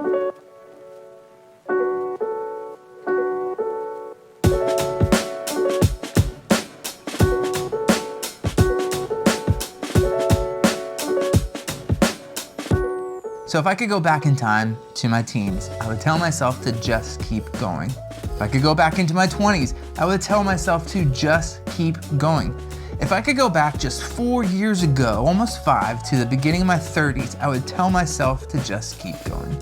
So if I could go back in time to my teens, I would tell myself to just keep going. If I could go back into my 20s, I would tell myself to just keep going. If I could go back just 4 years ago, almost 5, to the beginning of my 30s, I would tell myself to just keep going.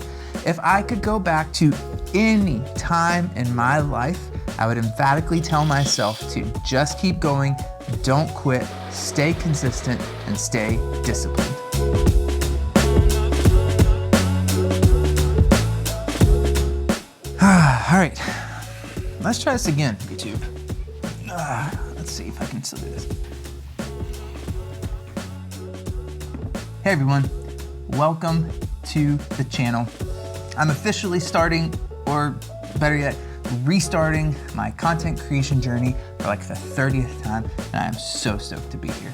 If I could go back to any time in my life, I would emphatically tell myself to just keep going, don't quit, stay consistent, and stay disciplined. All right, let's try this again, YouTube. Let's see if I can still do this. Hey everyone, welcome to the channel. I'm officially starting, or better yet, restarting my content creation journey for like the 30th time, and I am so stoked to be here.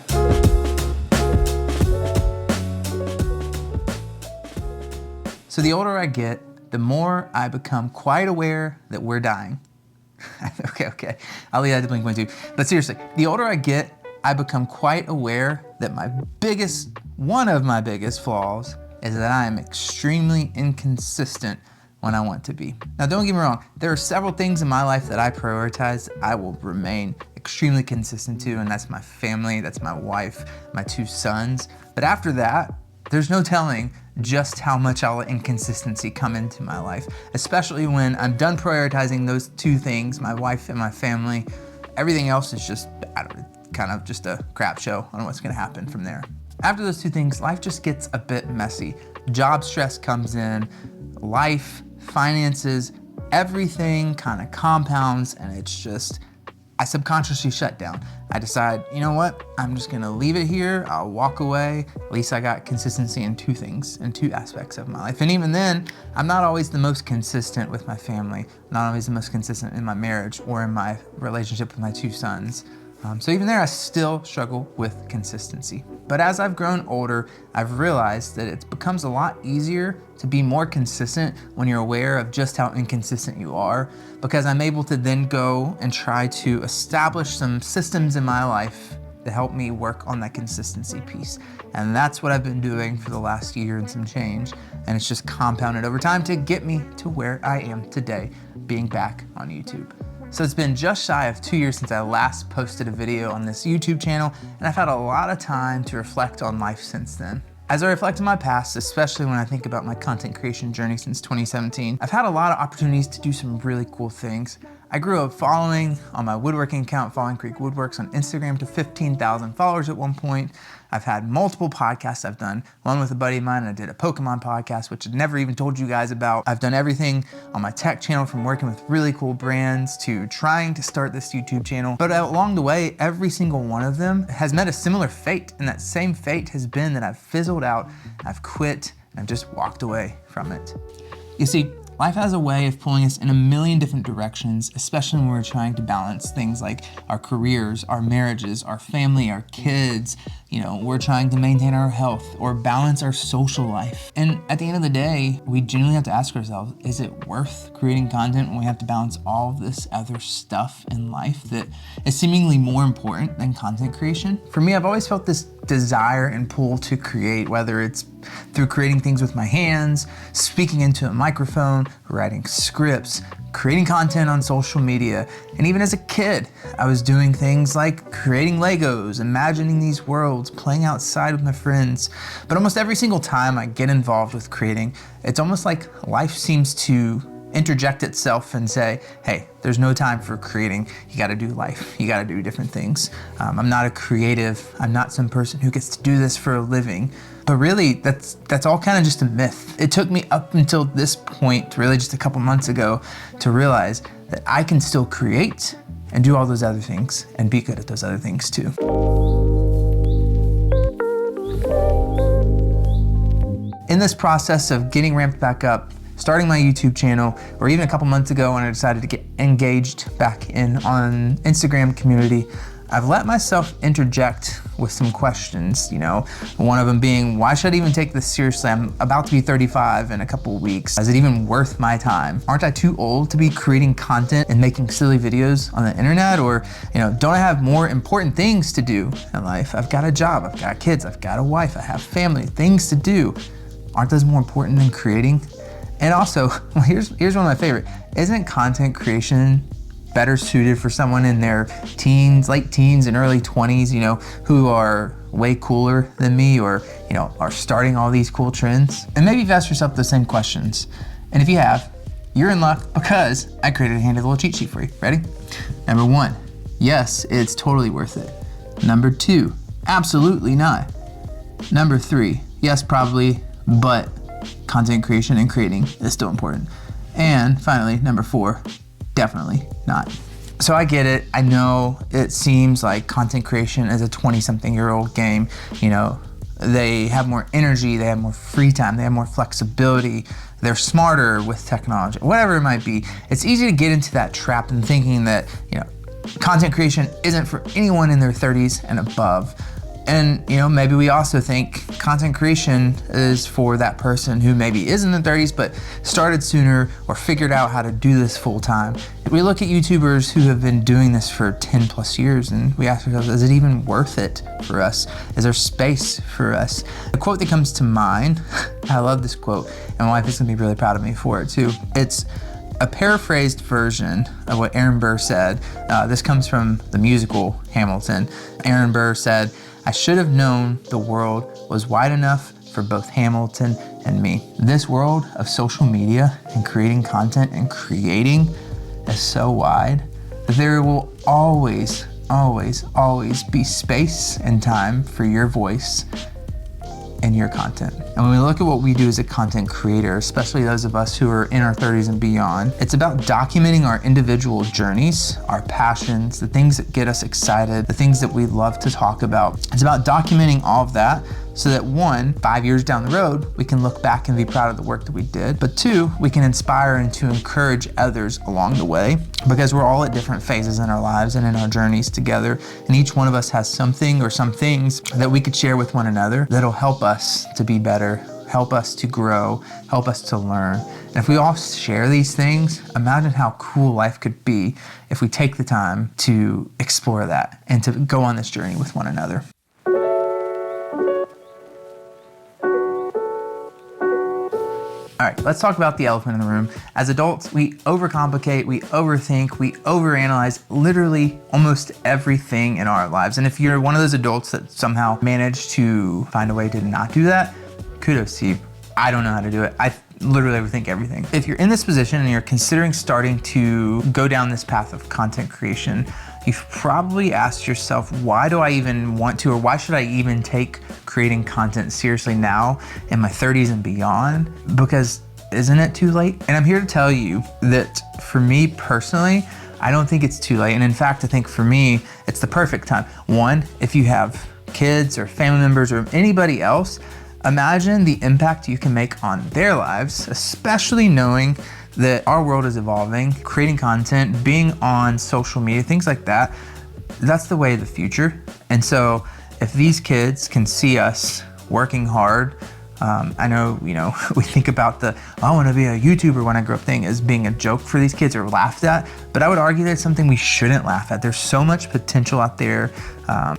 So the older I get, the more I become quite aware that we're dying. Okay, I'll leave that to Blink-182. But seriously, the older I get, I become quite aware that one of my biggest flaws is that I am extremely inconsistent when I want to be. Now don't get me wrong, there are several things in my life that I prioritize, I will remain extremely consistent to, and that's my family, that's my wife, my 2 sons. But after that, there's no telling just how much inconsistency come into my life, especially when I'm done prioritizing those 2 things, my wife and my family. Everything else is just, kind of just a crap show on what's gonna happen from there. After those 2 things, life just gets a bit messy. Job stress comes in, life, finances, everything kind of compounds, and it's just, I subconsciously shut down. I decide, you know what? I'm just gonna leave it here. I'll walk away. At least I got consistency in 2 things, in 2 aspects of my life. And even then, I'm not always the most consistent with my family. I'm not always the most consistent in my marriage or in my relationship with my 2 sons. So even there, I still struggle with consistency. But as I've grown older, I've realized that it becomes a lot easier to be more consistent when you're aware of just how inconsistent you are, because I'm able to then go and try to establish some systems in my life to help me work on that consistency piece. And that's what I've been doing for the last year and some change. And it's just compounded over time to get me to where I am today, being back on YouTube. So it's been just shy of 2 years since I last posted a video on this YouTube channel, and I've had a lot of time to reflect on life since then. As I reflect on my past, especially when I think about my content creation journey since 2017, I've had a lot of opportunities to do some really cool things. I grew up following on my woodworking account, Falling Creek Woodworks on Instagram, to 15,000 followers at one point. I've had multiple podcasts I've done. One with a buddy of mine, I did a Pokemon podcast, which I'd never even told you guys about. I've done everything on my tech channel, from working with really cool brands to trying to start this YouTube channel. But along the way, every single one of them has met a similar fate. And that same fate has been that I've fizzled out, I've quit, and I've just walked away from it. You see, life has a way of pulling us in a million different directions, especially when we're trying to balance things like our careers, our marriages, our family, our kids. We're trying to maintain our health or balance our social life. And at the end of the day, we genuinely have to ask ourselves, is it worth creating content when we have to balance all of this other stuff in life that is seemingly more important than content creation? For me, I've always felt this desire and pull to create, whether it's through creating things with my hands, speaking into a microphone, writing scripts, creating content on social media. And even as a kid, I was doing things like creating Legos, imagining these worlds, playing outside with my friends. But almost every single time I get involved with creating, it's almost like life seems to interject itself and say, hey, there's no time for creating. You gotta do life. You gotta do different things. I'm not a creative. I'm not some person who gets to do this for a living. But really, that's all kind of just a myth. It took me up until this point, really just a couple months ago, to realize that I can still create and do all those other things and be good at those other things too. In this process of getting ramped back up, starting my YouTube channel, or even a couple months ago when I decided to get engaged back in on Instagram community, I've let myself interject with some questions, one of them being, why should I even take this seriously? I'm about to be 35 in a couple of weeks. Is it even worth my time? Aren't I too old to be creating content and making silly videos on the internet? Or, don't I have more important things to do in life? I've got a job, I've got kids, I've got a wife, I have family, things to do. Aren't those more important than creating? And also, here's one of my favorite. Isn't content creation better suited for someone in their teens, late teens and early 20s, who are way cooler than me, or, are starting all these cool trends? And maybe you've asked yourself the same questions. And if you have, you're in luck, because I created a handy little cheat sheet for you. Ready? Number 1, yes, it's totally worth it. Number 2, absolutely not. Number 3, yes, probably, but content creation and creating is still important. And finally, number 4, definitely not. So I get it. I know it seems like content creation is a 20-something-year-old game. They have more energy, they have more free time, they have more flexibility, they're smarter with technology, whatever it might be. It's easy to get into that trap and thinking that, content creation isn't for anyone in their 30s and above. And maybe we also think content creation is for that person who maybe is in their 30s but started sooner or figured out how to do this full time. We look at YouTubers who have been doing this for 10 plus years and we ask ourselves, is it even worth it for us? Is there space for us? The quote that comes to mind, I love this quote, and my wife is gonna be really proud of me for it too. It's a paraphrased version of what Aaron Burr said. This comes from the musical Hamilton. Aaron Burr said, "I should have known the world was wide enough for both Hamilton and me." This world of social media and creating content and creating is so wide that there will always, always, always be space and time for your voice and your content. And when we look at what we do as a content creator, especially those of us who are in our 30s and beyond, it's about documenting our individual journeys, our passions, the things that get us excited, the things that we love to talk about. It's about documenting all of that so that 1, 5 years down the road, we can look back and be proud of the work that we did. But 2, we can inspire and to encourage others along the way, because we're all at different phases in our lives and in our journeys together. And each one of us has something or some things that we could share with one another that'll help us to be better, help us to grow, help us to learn. And if we all share these things, imagine how cool life could be if we take the time to explore that and to go on this journey with one another. All right, let's talk about the elephant in the room. As adults, we overcomplicate, we overthink, we overanalyze literally almost everything in our lives. And if you're one of those adults that somehow managed to find a way to not do that, kudos to you. I don't know how to do it. I literally overthink everything. If you're in this position and you're considering starting to go down this path of content creation, you've probably asked yourself, why do I even want to, or why should I even take creating content seriously now in my 30s and beyond? Because isn't it too late? And I'm here to tell you that for me personally, I don't think it's too late. And in fact, I think for me, it's the perfect time. 1, if you have kids or family members or anybody else, imagine the impact you can make on their lives, especially knowing that our world is evolving, creating content, being on social media, things like that, that's the way of the future. And so if these kids can see us working hard, I know, we think about I want to be a YouTuber when I grow up thing as being a joke for these kids or laughed at, but I would argue that it's something we shouldn't laugh at. There's so much potential out there,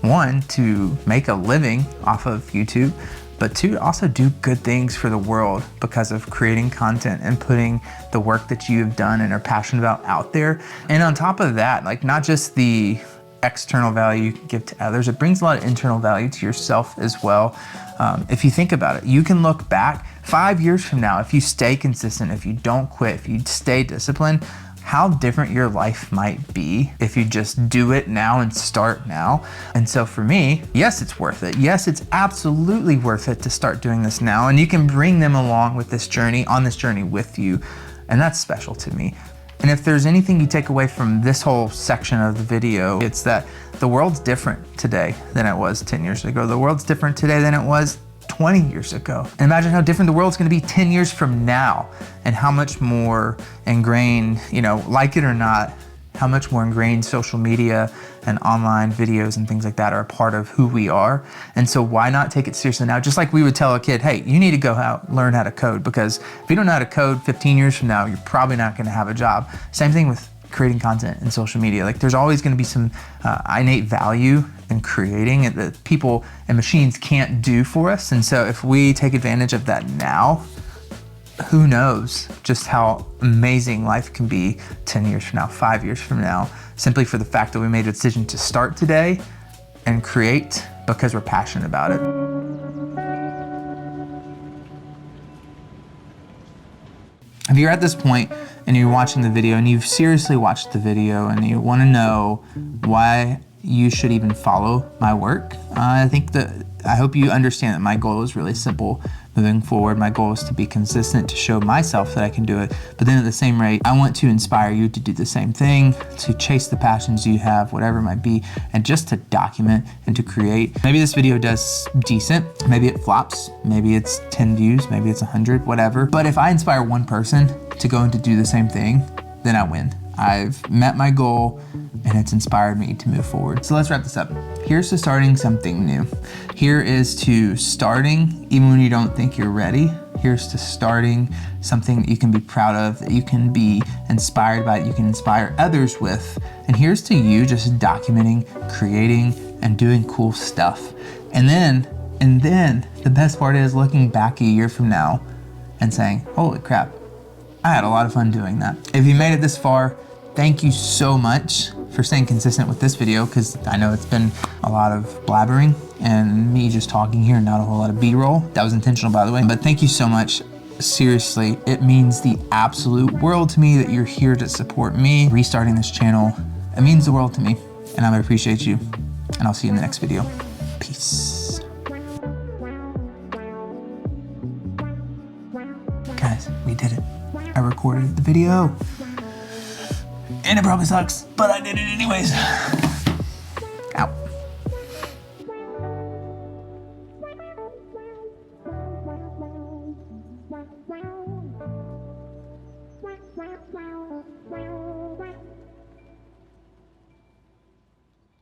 1, to make a living off of YouTube, but 2, also do good things for the world because of creating content and putting the work that you have done and are passionate about out there. And on top of that, not just the external value you can give to others, it brings a lot of internal value to yourself as well. If you think about it, you can look back 5 years from now, if you stay consistent, if you don't quit, if you stay disciplined, how different your life might be if you just do it now and start now. And so for me, yes, it's worth it. Yes, it's absolutely worth it to start doing this now. And you can bring them along with this journey, on this journey with you. And that's special to me. And if there's anything you take away from this whole section of the video, it's that the world's different today than it was 10 years ago. The world's different today than it was 20 years ago. And imagine how different the world's gonna be 10 years from now and how much more ingrained, like it or not, how much more ingrained social media and online videos and things like that are a part of who we are. And so why not take it seriously now? Just like we would tell a kid, hey, you need to go out, learn how to code, because if you don't know how to code 15 years from now, you're probably not gonna have a job. Same thing with creating content in social media. Like there's always gonna be some innate value in creating it that people and machines can't do for us. And so if we take advantage of that now, who knows just how amazing life can be 10 years from now, 5 years from now, simply for the fact that we made a decision to start today and create because we're passionate about it. If you're at this point and you're watching the video and you've seriously watched the video and you want to know why you should even follow my work, I hope you understand that my goal is really simple. Moving forward, my goal is to be consistent, to show myself that I can do it. But then at the same rate, I want to inspire you to do the same thing, to chase the passions you have, whatever it might be, and just to document and to create. Maybe this video does decent, maybe it flops, maybe it's 10 views, maybe it's 100, whatever. But if I inspire one person to go and to do the same thing, then I win. I've met my goal and it's inspired me to move forward. So let's wrap this up. Here's to starting something new. Here is to starting even when you don't think you're ready. Here's to starting something that you can be proud of, that you can be inspired by, that you can inspire others with. And here's to you just documenting, creating, and doing cool stuff. And then the best part is looking back a year from now and saying, holy crap, I had a lot of fun doing that. If you made it this far, thank you so much for staying consistent with this video, because I know it's been a lot of blabbering and me just talking here and not a whole lot of B-roll. That was intentional, by the way, but thank you so much. Seriously, it means the absolute world to me that you're here to support me restarting this channel. It means the world to me, and I appreciate you, and I'll see you in the next video. Peace. Guys, we did it. I recorded the video. And it probably sucks, but I did it anyways.